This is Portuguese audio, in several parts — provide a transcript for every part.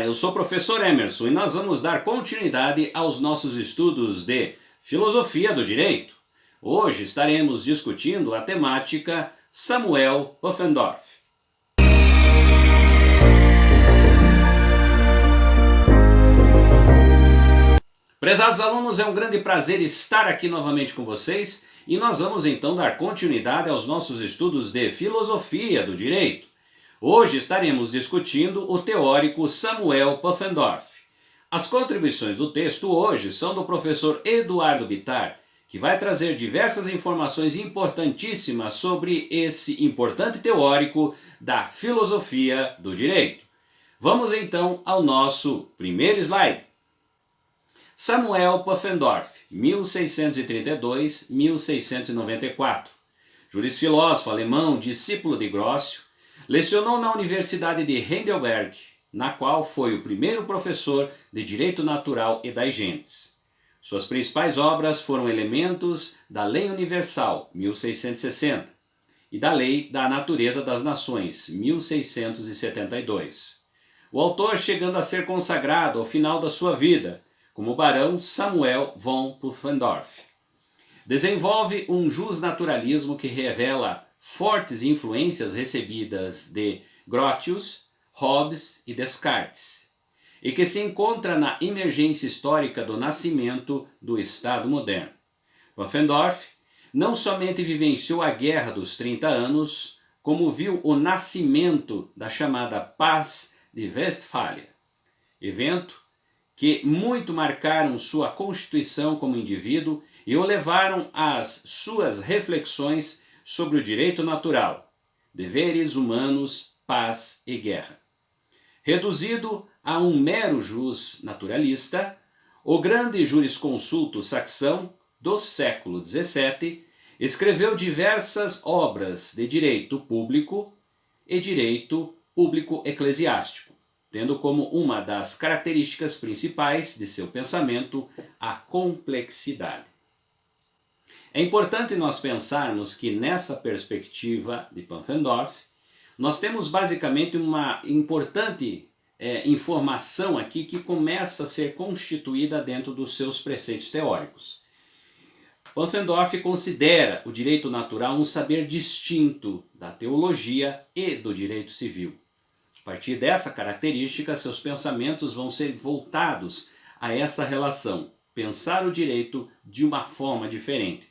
eu sou o professor Emerson e nós vamos dar continuidade aos nossos estudos de Filosofia do Direito. Hoje estaremos discutindo a temática Samuel Pufendorf. Prezados alunos, é um grande prazer estar aqui novamente com vocês e nós vamos então dar continuidade aos nossos estudos de Filosofia do Direito. Hoje estaremos discutindo o teórico Samuel Pufendorf. As contribuições do texto hoje são do professor Eduardo Bittar, que vai trazer diversas informações importantíssimas sobre esse importante teórico da filosofia do direito. Vamos então ao nosso primeiro slide. Samuel Pufendorf, 1632-1694. Jurisfilósofo alemão, discípulo de Grócio, lecionou na Universidade de Heidelberg, na qual foi o primeiro professor de Direito Natural e das Gentes. Suas principais obras foram Elementos da Lei Universal, 1660, e da Lei da Natureza das Nações, 1672. O autor chegando a ser consagrado ao final da sua vida como Barão Samuel von Pufendorf. Desenvolve um justnaturalismo que revela fortes influências recebidas de Grotius, Hobbes e Descartes, e que se encontra na emergência histórica do nascimento do Estado moderno. Pufendorf não somente vivenciou a Guerra dos 30 Anos, como viu o nascimento da chamada Paz de Westfália, evento que muito marcaram sua constituição como indivíduo e o levaram às suas reflexões sobre o direito natural, deveres humanos, paz e guerra. Reduzido a um mero justnaturalista, o grande jurisconsulto saxão do século XVII escreveu diversas obras de direito público e direito público eclesiástico, tendo como uma das características principais de seu pensamento a complexidade. É importante nós pensarmos que nessa perspectiva de Pufendorf, nós temos basicamente uma importante informação aqui que começa a ser constituída dentro dos seus preceitos teóricos. Pufendorf considera o direito natural um saber distinto da teologia e do direito civil. A partir dessa característica, seus pensamentos vão ser voltados a essa relação, pensar o direito de uma forma diferente,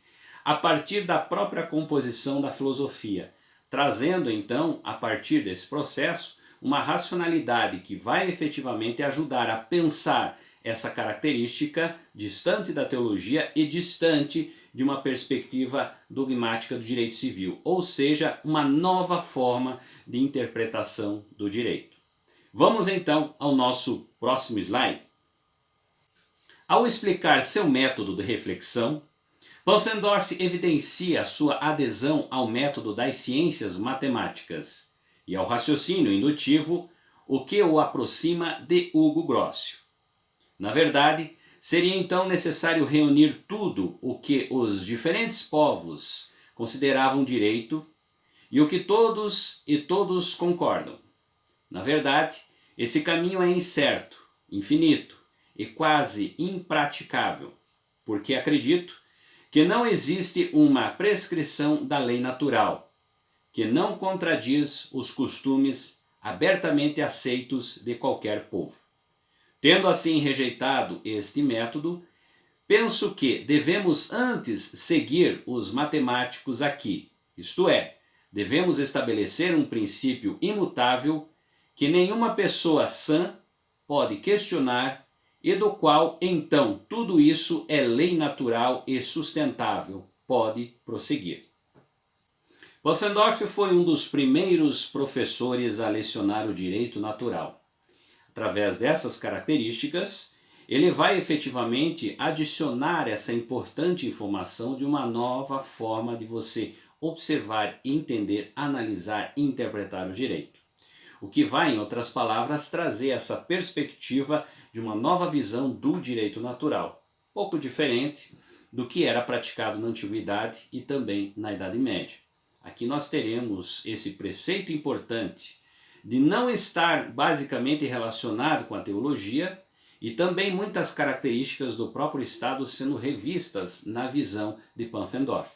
a partir da própria composição da filosofia, trazendo então, a partir desse processo, uma racionalidade que vai efetivamente ajudar a pensar essa característica distante da teologia e distante de uma perspectiva dogmática do direito civil, ou seja, uma nova forma de interpretação do direito. Vamos então ao nosso próximo slide. Ao explicar seu método de reflexão, Pufendorf evidencia sua adesão ao método das ciências matemáticas e ao raciocínio indutivo, o que o aproxima de Hugo Grocio. Na verdade, seria então necessário reunir tudo o que os diferentes povos consideravam direito e o que todos concordam. Na verdade, esse caminho é incerto, infinito e quase impraticável, porque acredito que não existe uma prescrição da lei natural, que não contradiz os costumes abertamente aceitos de qualquer povo. Tendo assim rejeitado este método, penso que devemos antes seguir os matemáticos aqui, isto é, devemos estabelecer um princípio imutável que nenhuma pessoa sã pode questionar e do qual, então, tudo isso é lei natural e sustentável, pode prosseguir. Pufendorf foi um dos primeiros professores a lecionar o direito natural. Através dessas características, ele vai efetivamente adicionar essa importante informação de uma nova forma de você observar, entender, analisar e interpretar o direito. O que vai, em outras palavras, trazer essa perspectiva de uma nova visão do direito natural, pouco diferente do que era praticado na Antiguidade e também na Idade Média. Aqui nós teremos esse preceito importante de não estar basicamente relacionado com a teologia e também muitas características do próprio Estado sendo revistas na visão de Pufendorf.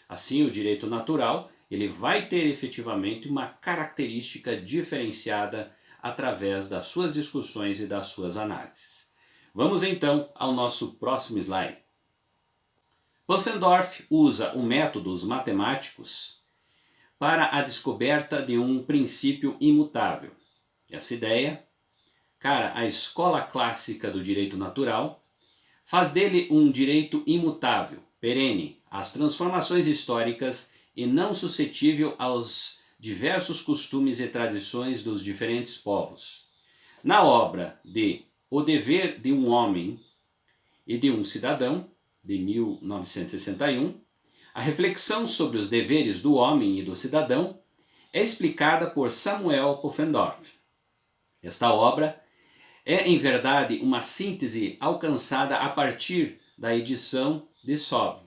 Assim, o direito natural ele vai ter efetivamente uma característica diferenciada através das suas discussões e das suas análises. Vamos então ao nosso próximo slide. Pufendorf usa os métodos matemáticos para a descoberta de um princípio imutável. Essa ideia, a escola clássica do direito natural faz dele um direito imutável, perene, às transformações históricas e não suscetível aos diversos costumes e tradições dos diferentes povos. Na obra de O Dever de um Homem e de um Cidadão, de 1961, a reflexão sobre os deveres do homem e do cidadão é explicada por Samuel Pufendorf. Esta obra é, em verdade, uma síntese alcançada a partir da edição de Sobre,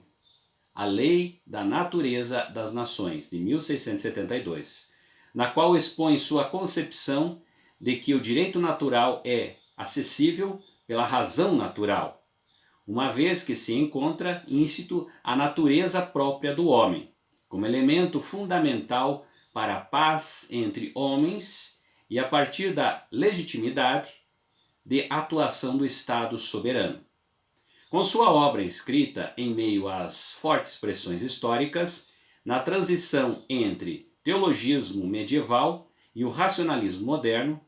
A Lei da Natureza das Nações, de 1672, na qual expõe sua concepção de que o direito natural é acessível pela razão natural, uma vez que se encontra íncito a natureza própria do homem, como elemento fundamental para a paz entre homens e a partir da legitimidade de atuação do Estado soberano. Com sua obra escrita em meio às fortes pressões históricas, na transição entre teologismo medieval e o racionalismo moderno,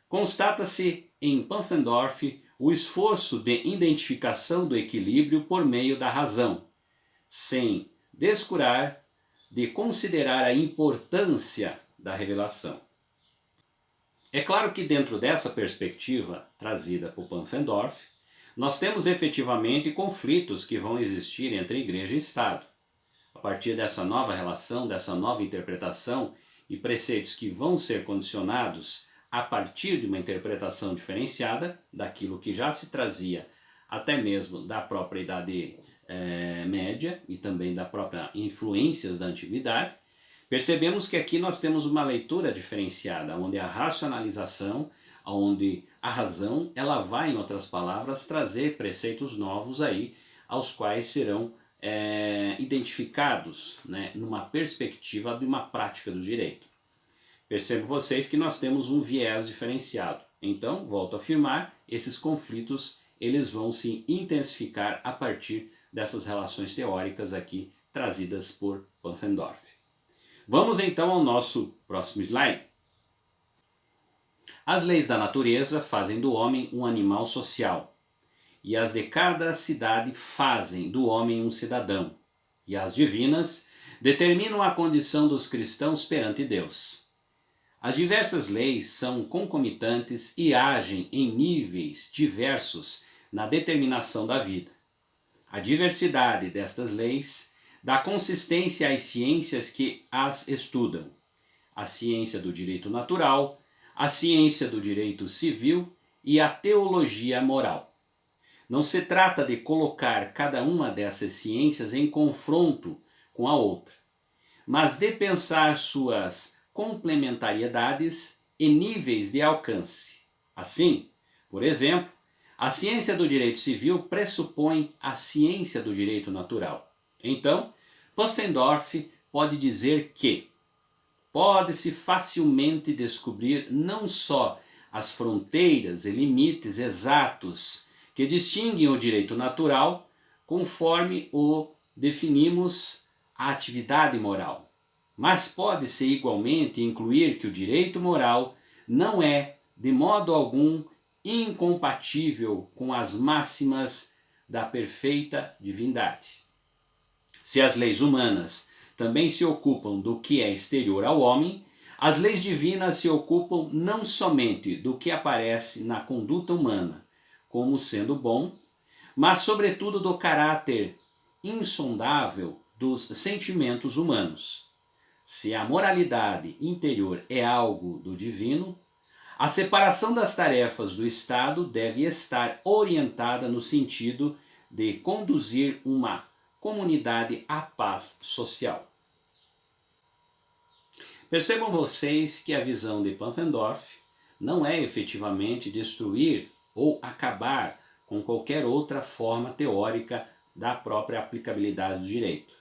constata-se em Pufendorf o esforço de identificação do equilíbrio por meio da razão, sem descurar de considerar a importância da revelação. É claro que dentro dessa perspectiva trazida por Pufendorf, nós temos efetivamente conflitos que vão existir entre Igreja e Estado. A partir dessa nova relação, dessa nova interpretação e preceitos que vão ser condicionados a partir de uma interpretação diferenciada daquilo que já se trazia até mesmo da própria Idade Média e também da própria influências da Antiguidade, percebemos que aqui nós temos uma leitura diferenciada, onde a racionalização, onde a razão, ela vai, em outras palavras, trazer preceitos novos aí, aos quais serão identificados, né, numa perspectiva de uma prática do direito. Percebo vocês que nós temos um viés diferenciado. Então, volto a afirmar, esses conflitos eles vão se intensificar a partir dessas relações teóricas aqui trazidas por Pufendorf. Vamos então ao nosso próximo slide. As leis da natureza fazem do homem um animal social, e as de cada cidade fazem do homem um cidadão, e as divinas determinam a condição dos cristãos perante Deus. As diversas leis são concomitantes e agem em níveis diversos na determinação da vida. A diversidade destas leis dá consistência às ciências que as estudam. A ciência do direito natural, a ciência do direito civil e a teologia moral. Não se trata de colocar cada uma dessas ciências em confronto com a outra, mas de pensar suas complementariedades e níveis de alcance. Assim, por exemplo, a ciência do direito civil pressupõe a ciência do direito natural. Então, Pufendorf pode dizer que pode-se facilmente descobrir não só as fronteiras e limites exatos que distinguem o direito natural, conforme o definimos a atividade moral, mas pode-se igualmente incluir que o direito moral não é, de modo algum, incompatível com as máximas da perfeita divindade. Se as leis humanas também se ocupam do que é exterior ao homem, as leis divinas se ocupam não somente do que aparece na conduta humana, como sendo bom, mas sobretudo do caráter insondável dos sentimentos humanos. Se a moralidade interior é algo do divino, a separação das tarefas do Estado deve estar orientada no sentido de conduzir uma comunidade à paz social. Percebam vocês que a visão de Pufendorf não é efetivamente destruir ou acabar com qualquer outra forma teórica da própria aplicabilidade do direito.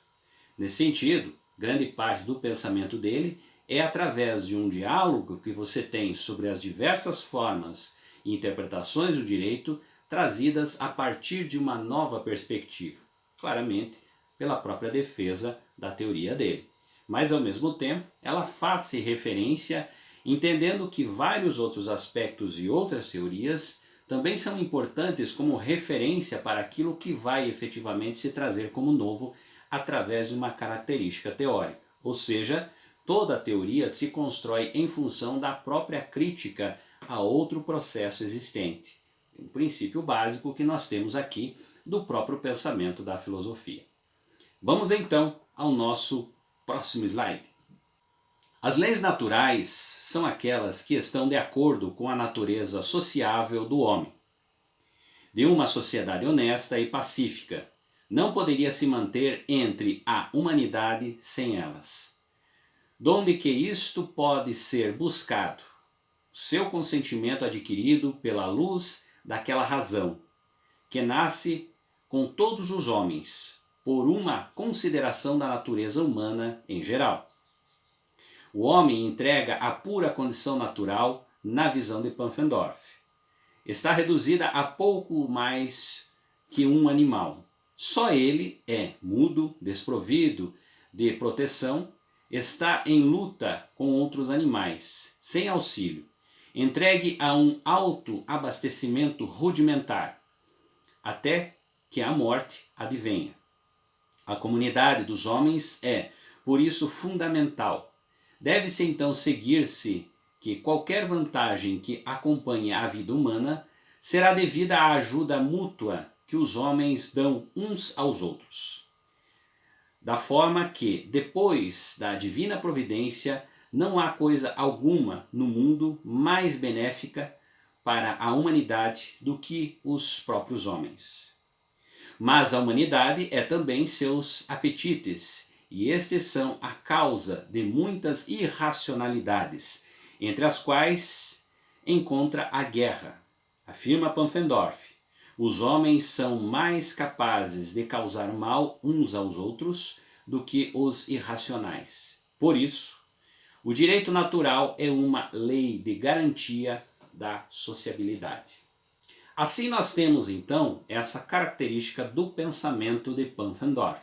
Nesse sentido, grande parte do pensamento dele é através de um diálogo que você tem sobre as diversas formas e interpretações do direito trazidas a partir de uma nova perspectiva, claramente pela própria defesa da teoria dele. Mas ao mesmo tempo, ela faz-se referência entendendo que vários outros aspectos e outras teorias também são importantes como referência para aquilo que vai efetivamente se trazer como novo através de uma característica teórica. Ou seja, toda a teoria se constrói em função da própria crítica a outro processo existente. Um princípio básico que nós temos aqui do próprio pensamento da filosofia. Vamos então ao nosso próximo slide. As leis naturais são aquelas que estão de acordo com a natureza sociável do homem. De uma sociedade honesta e pacífica, não poderia se manter entre a humanidade sem elas. Donde que isto pode ser buscado? Seu consentimento adquirido pela luz daquela razão, que nasce com todos os homens, por uma consideração da natureza humana em geral. O homem entrega a pura condição natural na visão de Pufendorf. Está reduzida a pouco mais que um animal. Só ele é mudo, desprovido de proteção, está em luta com outros animais, sem auxílio, entregue a um autoabastecimento rudimentar, até que a morte advenha. A comunidade dos homens é, por isso, fundamental. Deve-se então seguir-se que qualquer vantagem que acompanhe a vida humana será devida à ajuda mútua que os homens dão uns aos outros. Da forma que, depois da divina providência, não há coisa alguma no mundo mais benéfica para a humanidade do que os próprios homens. Mas a humanidade é também seus apetites, e estes são a causa de muitas irracionalidades, entre as quais encontra a guerra. Afirma Pufendorf, os homens são mais capazes de causar mal uns aos outros do que os irracionais. Por isso, o direito natural é uma lei de garantia da sociabilidade. Assim nós temos então essa característica do pensamento de Pufendorf,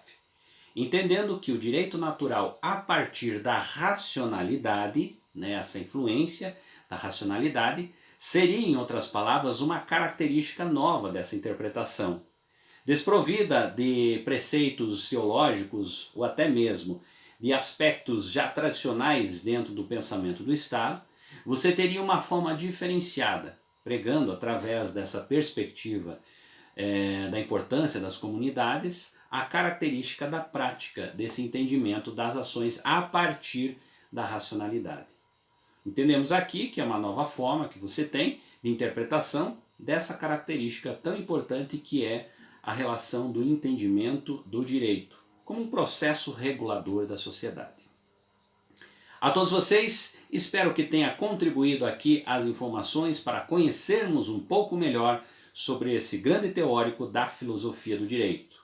entendendo que o direito natural a partir da racionalidade, essa influência da racionalidade, seria, em outras palavras, uma característica nova dessa interpretação. Desprovida de preceitos teológicos ou até mesmo de aspectos já tradicionais dentro do pensamento do Estado, você teria uma forma diferenciada, pregando através dessa perspectiva da importância das comunidades, a característica da prática desse entendimento das ações a partir da racionalidade. Entendemos aqui que é uma nova forma que você tem de interpretação dessa característica tão importante que é a relação do entendimento do direito, como um processo regulador da sociedade. A todos vocês, espero que tenha contribuído aqui as informações para conhecermos um pouco melhor sobre esse grande teórico da filosofia do direito,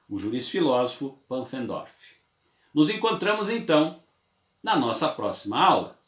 o jurisfilósofo Pufendorf. Nos encontramos então na nossa próxima aula.